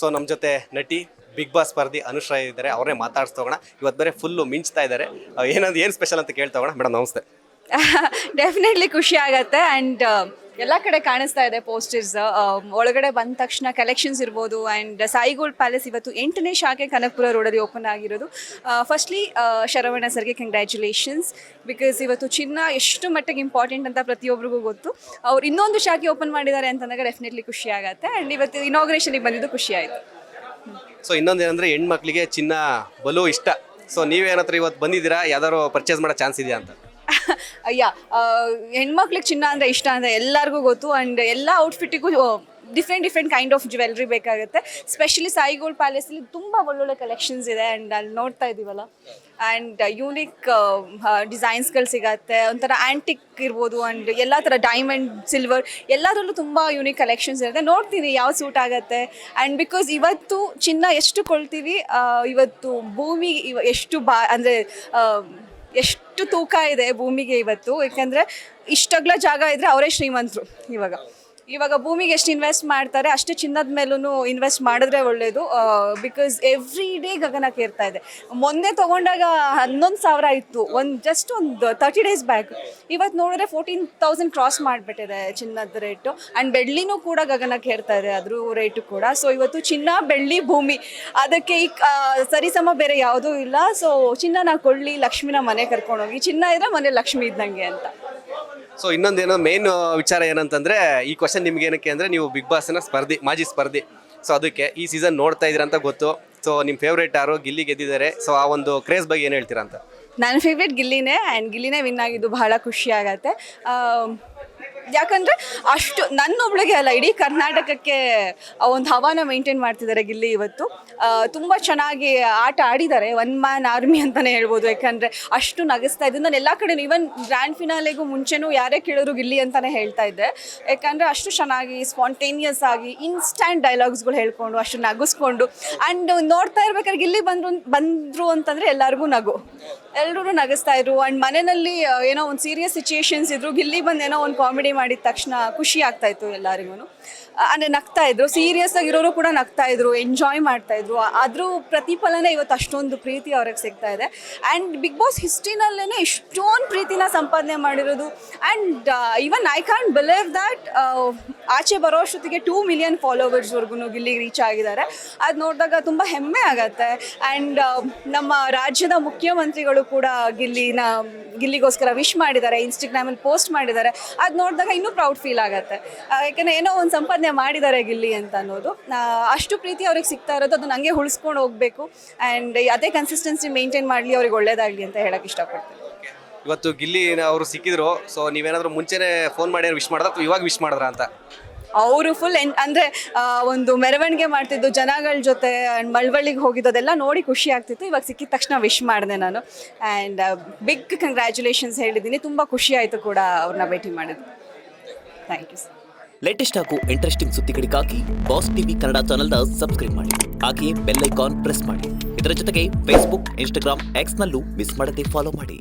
So ನಮ್ಮ ಜೊತೆ ನಟಿ ಬಿಗ್ ಬಾಸ್ ಸ್ಪರ್ಧಿ ಅನುಶ್ರಾ ಇದ್ದಾರೆ, ಅವ್ರನ್ನೇ ಮಾತಾಡ್ಸ್ತೋಗೋಣ. ಇವತ್ತು ಬೇರೆ ಫುಲ್ಲು ಮಿಂಚ್ತಾ ಇದ್ದಾರೆ. ಏನು ಸ್ಪೆಷಲ್ ಅಂತ ಕೇಳ್ತೋಗೋಣ. ಮೇಡಮ್ ನಮಸ್ತೆ. ಡೆಫಿನೆಟ್ಲಿ ಖುಷಿ ಆಗತ್ತೆ. ಆ್ಯಂಡ್ ಎಲ್ಲ ಕಡೆ ಕಾಣಿಸ್ತಾ ಇದೆ ಪೋಸ್ಟರ್ಸ್. ಒಳಗಡೆ ಬಂದ ತಕ್ಷಣ ಕಲೆಕ್ಷನ್ಸ್ ಇರ್ಬೋದು. ಆ್ಯಂಡ್ ಸಾಯಿಗೋಲ್ಡ್ ಪ್ಯಾಲೇಸ್ ಇವತ್ತು 8ನೇ ಶಾಖೆ ಕನಕಪುರ ರೋಡಲ್ಲಿ ಓಪನ್ ಆಗಿರೋದು. ಫಸ್ಟ್ಲಿ ಶರವಣ ಸರ್ಗೆ ಕಂಗ್ರ್ಯಾಚುಲೇಷನ್ಸ್, ಬಿಕಾಸ್ ಇವತ್ತು ಚಿನ್ನ ಎಷ್ಟು ಮಟ್ಟಿಗೆ ಇಂಪಾರ್ಟೆಂಟ್ ಅಂತ ಪ್ರತಿಯೊಬ್ಬರಿಗೂ ಗೊತ್ತು. ಅವ್ರು ಇನ್ನೊಂದು ಶಾಖೆ ಓಪನ್ ಮಾಡಿದ್ದಾರೆ ಅಂತಂದಾಗ ಡೆಫಿನೆಟ್ಲಿ ಖುಷಿ ಆಗುತ್ತೆ. ಆ್ಯಂಡ್ ಇವತ್ತು ಇನಾಗ್ರೇಷನ್ಗೆ ಬಂದಿದ್ದು ಖುಷಿ ಆಯಿತು. ಸೊ ಇನ್ನೊಂದೇನಂದರೆ ಹೆಣ್ಮಕ್ಳಿಗೆ ಚಿನ್ನ ಬಲು ಇಷ್ಟ. ಸೊ ನೀವೇನತ್ರ ಇವತ್ತು ಬಂದಿದ್ದೀರಾ, ಯಾವ್ದಾದ್ರು ಪರ್ಚೇಸ್ ಮಾಡೋ ಚಾನ್ಸ್ ಇದೆಯಾ ಅಂತ? ಅಯ್ಯ, ಹೆಣ್ಮಕ್ಳಿಗೆ ಚಿನ್ನ ಅಂದರೆ ಇಷ್ಟ ಅಂತ ಎಲ್ಲರಿಗೂ ಗೊತ್ತು. ಆ್ಯಂಡ್ ಎಲ್ಲ ಔಟ್ಫಿಟ್ಟಿಗೂ ಡಿಫ್ರೆಂಟ್ ಕೈಂಡ್ ಆಫ್ ಜ್ಯುವೆಲ್ರಿ ಬೇಕಾಗುತ್ತೆ. ಸ್ಪೆಷಲಿ ಸಾಯಿಗೋಲ್ಡ್ ಪ್ಯಾಲೇಸಲ್ಲಿ ತುಂಬ ಒಳ್ಳೊಳ್ಳೆ ಕಲೆಕ್ಷನ್ಸ್ ಇದೆ. ಆ್ಯಂಡ್ ಅಲ್ಲಿ ನೋಡ್ತಾ ಇದ್ದೀವಲ್ಲ, ಆ್ಯಂಡ್ ಯೂನಿಕ್ ಡಿಸೈನ್ಸ್ಗಳು ಸಿಗತ್ತೆ. ಒಂಥರ ಆ್ಯಂಟಿಕ್ ಇರ್ಬೋದು. ಆ್ಯಂಡ್ ಎಲ್ಲ ಥರ ಡೈಮಂಡ್, ಸಿಲ್ವರ್ ಎಲ್ಲದರಲ್ಲೂ ತುಂಬ ಯೂನಿಕ್ ಕಲೆಕ್ಷನ್ಸ್ ಇರುತ್ತೆ. ನೋಡ್ತೀನಿ ಯಾವ ಸೂಟ್ ಆಗುತ್ತೆ. ಆ್ಯಂಡ್ ಬಿಕಾಸ್ ಇವತ್ತು ಚಿನ್ನ ಎಷ್ಟು ಕೊಳ್ತೀವಿ, ಇವತ್ತು ಭೂಮಿ ಎಷ್ಟು ಅಂದರೆ ಎಷ್ಟು ತೂಕ ಇದೆ ಭೂಮಿಗೆ ಇವತ್ತು. ಯಾಕಂದರೆ ಇಷ್ಟಗ್ಲ ಜಾಗ ಇದ್ದರೆ ಅವರೇ ಶ್ರೀಮಂತರು. ಇವಾಗ ಭೂಮಿಗೆ ಎಷ್ಟು ಇನ್ವೆಸ್ಟ್ ಮಾಡ್ತಾರೆ ಅಷ್ಟೇ ಚಿನ್ನದ ಮೇಲೂ ಇನ್ವೆಸ್ಟ್ ಮಾಡಿದ್ರೆ ಒಳ್ಳೆಯದು. ಬಿಕಾಸ್ ಎವ್ರಿ ಡೇ ಗಗನಕ್ಕೆ ಏರ್ತಾ ಇದೆ. ಮೊನ್ನೆ ತೊಗೊಂಡಾಗ 11,000 ಇತ್ತು, ಜಸ್ಟ್ ಒಂದು 30 days ಬ್ಯಾಕ್. ಇವತ್ತು ನೋಡಿದ್ರೆ 14,000 ಕ್ರಾಸ್ ಮಾಡಿಬಿಟ್ಟಿದೆ ಚಿನ್ನದ ರೇಟು. ಆ್ಯಂಡ್ ಬೆಳ್ಳಿನೂ ಕೂಡ ಗಗನಕ್ಕೆ ಏರ್ತಾ ಇದೆ, ಅದ್ರ ರೇಟು ಕೂಡ. ಸೊ ಇವತ್ತು ಚಿನ್ನ, ಬೆಳ್ಳಿ, ಭೂಮಿ ಅದಕ್ಕೆ ಸರಿಸಮ ಬೇರೆ ಯಾವುದೂ ಇಲ್ಲ. ಸೊ ಚಿನ್ನನ ಕೊಳ್ಳಿ, ಲಕ್ಷ್ಮಿನ ಮನೆ ಕರ್ಕೊಂಡೋಗಿ. ಚಿನ್ನ ಇದ್ರೆ ಮನೆ ಲಕ್ಷ್ಮಿ ಇದ್ದಂಗೆ ಅಂತ. ಸೊ ಇನ್ನೊಂದೇನೋ ಮೇನ್ ವಿಚಾರ ಏನಂತಂದರೆ, ಈ ಕ್ವಶನ್ ನಿಮ್ಗೆ ಏನಕ್ಕೆ ಅಂದರೆ, ನೀವು ಬಿಗ್ ಬಾಸ್ನ ಮಾಜಿ ಸ್ಪರ್ಧಿ. ಸೊ ಅದಕ್ಕೆ ಈ ಸೀಸನ್ ನೋಡ್ತಾ ಇದ್ದೀರಾ ಅಂತ ಗೊತ್ತು. ಸೊ ನಿಮ್ಮ ಫೇವ್ರೇಟ್ ಯಾರು, ಗಿಲ್ಲಿ ಗೆದ್ದಿದ್ದಾರೆ. ಸೊ ಆ ಒಂದು ಕ್ರೇಜ್ ಬಗ್ಗೆ ಏನು ಹೇಳ್ತೀರಾ ಅಂತ? ನನ್ನ ಫೇವ್ರೇಟ್ ಗಿಲ್ಲಿನೇ. ಆ್ಯಂಡ್ ಗಿಲ್ಲಿನೇ ವಿನ್ ಆಗಿದ್ದು ಬಹಳ ಖುಷಿ ಆಗತ್ತೆ. ಯಾಕಂದರೆ ಅಷ್ಟು ನನ್ನೊಬ್ಳಿಗೆ ಅಲ್ಲ, ಇಡೀ ಕರ್ನಾಟಕಕ್ಕೆ ಒಂದು ಹವಾನ ಮೇಂಟೈನ್ ಮಾಡ್ತಿದ್ದಾರೆ ಗಿಲ್ಲಿ ಇವತ್ತು. ತುಂಬ ಚೆನ್ನಾಗಿ ಆಟ ಆಡಿದ್ದಾರೆ. ಒನ್ ಮ್ಯಾನ್ ಆರ್ಮಿ ಅಂತಲೇ ಹೇಳ್ಬೋದು. ಯಾಕಂದರೆ ಅಷ್ಟು ನಗಿಸ್ತಾ ಇದ್ದು ನಾನು ಎಲ್ಲ ಕಡೆ, ಈವನ್ ಗ್ರ್ಯಾಂಡ್ ಫಿನಾಲೆಗೂ ಮುಂಚೆನೂ ಯಾರೇ ಕೇಳಿದ್ರು ಗಿಲ್ಲಿ ಅಂತಲೇ ಹೇಳ್ತಾ ಇದ್ದೆ. ಯಾಕಂದರೆ ಅಷ್ಟು ಚೆನ್ನಾಗಿ ಸ್ಪಾಂಟೇನಿಯಸ್ ಆಗಿ ಇನ್ಸ್ಟ್ಯಾಂಟ್ ಡೈಲಾಗ್ಸ್ಗಳು ಹೇಳ್ಕೊಂಡು ಅಷ್ಟು ನಗಿಸ್ಕೊಂಡು. ಆ್ಯಂಡ್ ನೋಡ್ತಾ ಇರ್ಬೇಕಾದ್ರೆ ಗಿಲ್ಲಿ ಬಂದರು ಅಂತಂದರೆ ಎಲ್ಲರಿಗೂ ಎಲ್ಲರೂ ನಗಿಸ್ತಾ ಇದ್ರು. ಆ್ಯಂಡ್ ಮನೆಯಲ್ಲಿ ಏನೋ ಒಂದು ಸೀರಿಯಸ್ ಸಿಚುಯೇಷನ್ಸ್ ಇದ್ರು, ಗಿಲ್ಲಿ ಬಂದು ಏನೋ ಒಂದು ಕಾಮಿಡಿ ಮಾಡಿದ ತಕ್ಷಣ ಖುಷಿ ಆಗ್ತಾಯಿತ್ತು ಎಲ್ಲರಿಗೂ. ಅಂದರೆ ನಗ್ತಾ ಇದ್ರು, ಸೀರಿಯಸ್ ಆಗಿರೋರು ಕೂಡ ನಗ್ತಾ ಇದ್ರು, ಎಂಜಾಯ್ ಮಾಡ್ತಾ ಇದ್ರು. ಅದ್ರ ಪ್ರತಿಫಲನೇ ಇವತ್ತು ಅಷ್ಟೊಂದು ಪ್ರೀತಿ ಅವ್ರಿಗೆ ಸಿಗ್ತಾ ಇದೆ. ಆ್ಯಂಡ್ ಬಿಗ್ ಬಾಸ್ ಹಿಸ್ಟ್ರಿನಲ್ಲೇ ಇಷ್ಟೊಂದು ಪ್ರೀತಿನ ಸಂಪಾದನೆ ಮಾಡಿರೋದು. And even I can believe that ಆಚೆ ಬರೋ ಅಷ್ಟೊತ್ತಿಗೆ 2 million ಫಾಲೋವರ್ಸ್ವರೆಗೂ ಗಿಲ್ಲಿಗೆ ರೀಚ್ ಆಗಿದ್ದಾರೆ. ಅದು ನೋಡಿದಾಗ ತುಂಬ ಹೆಮ್ಮೆ ಆಗತ್ತೆ. ಆ್ಯಂಡ್ ನಮ್ಮ ರಾಜ್ಯದ ಮುಖ್ಯಮಂತ್ರಿಗಳು ಕೂಡ ಗಿಲ್ಲಿಗೋಸ್ಕರ ವಿಶ್ ಮಾಡಿದ್ದಾರೆ, ಇನ್ಸ್ಟಾಗ್ರಾಮಲ್ಲಿ ಪೋಸ್ಟ್ ಮಾಡಿದ್ದಾರೆ. ಅದು ನೋಡಿದಾಗ ಇನ್ನೂ ಪ್ರೌಡ್ ಫೀಲ್ ಆಗುತ್ತೆ. ಯಾಕಂದರೆ ಏನೋ ಒಂದು ಸಂಪಾದನೆ ಮಾಡಿದ್ದಾರೆ ಗಿಲ್ಲಿ ಅಂತ ಅನ್ನೋದು. ಅಷ್ಟು ಪ್ರೀತಿ ಅವ್ರಿಗೆ ಸಿಗ್ತಾ ಇರೋದು, ಅದು ನನಗೆ ಉಳಿಸ್ಕೊಂಡು ಹೋಗಬೇಕು. ಆ್ಯಂಡ್ ಅದೇ ಕನ್ಸಿಸ್ಟೆನ್ಸಿ ಮೇಂಟೈನ್ ಮಾಡಲಿ, ಅವ್ರಿಗೆ ಒಳ್ಳೇದಾಗಲಿ ಅಂತ ಹೇಳಕ್ಕೆ ಇಷ್ಟಪಡ್ತೀನಿ. ಇವತ್ತು ಗಿಲ್ಲಿ ಅವರು ಸಿಕ್ಕಿದ್ರು. ಸೊ ನೀವೇನಾದರೂ ಮುಂಚೆನೇ ಫೋನ್ ಮಾಡಿ ವಿಶ್ ಮಾಡಿದ್ರೆ ಅಥವಾ ಇವಾಗ ವಿಶ್ ಮಾಡಿದ್ರಾ ಅಂತ? ಅವರು ಫುಲ್ ಅಂದರೆ ಒಂದು ಮೆರವಣಿಗೆ ಮಾಡ್ತಿದ್ದು ಜನಗಳ ಜೊತೆ. ಆ್ಯಂಡ್ ಮಳವಳ್ಳಿಗೆ ಹೋಗಿದ್ದು ಅದೆಲ್ಲ ನೋಡಿ ಖುಷಿ ಆಗ್ತಿತ್ತು. ಇವಾಗ ಸಿಕ್ಕಿದ ತಕ್ಷಣ ವಿಶ್ ಮಾಡಿದೆ ನಾನು. ಆ್ಯಂಡ್ ಬಿಗ್ ಕಂಗ್ರ್ಯಾಚುಲೇಷನ್ಸ್ ಹೇಳಿದ್ದೀನಿ. ತುಂಬ ಖುಷಿ ಆಯಿತು ಕೂಡ ಅವ್ರನ್ನ ಭೇಟಿ ಮಾಡಿದ್ದು. Thank you sir. ಲೇಟೆಸ್ಟ್ ಹಾಗೂ ಇಂಟ್ರೆಸ್ಟಿಂಗ್ ಸುದ್ದಿಗಳಿಗಾಗಿ ಬಾಸ್ ಟಿವಿ ಕನ್ನಡ ಚಾನೆಲ್ನ ಸಬ್ಸ್ಕ್ರೈಬ್ ಮಾಡಿ. ಹಾಗೆಯೇ ಬೆಲ್ ಐಕಾನ್ ಪ್ರೆಸ್ ಮಾಡಿ. ಇದರ ಜೊತೆಗೆ ಫೇಸ್ಬುಕ್, ಇನ್ಸ್ಟಾಗ್ರಾಮ್, ಎಕ್ಸ್ನಲ್ಲೂ ಮಿಸ್ ಮಾಡದೆ ಫಾಲೋ ಮಾಡಿ.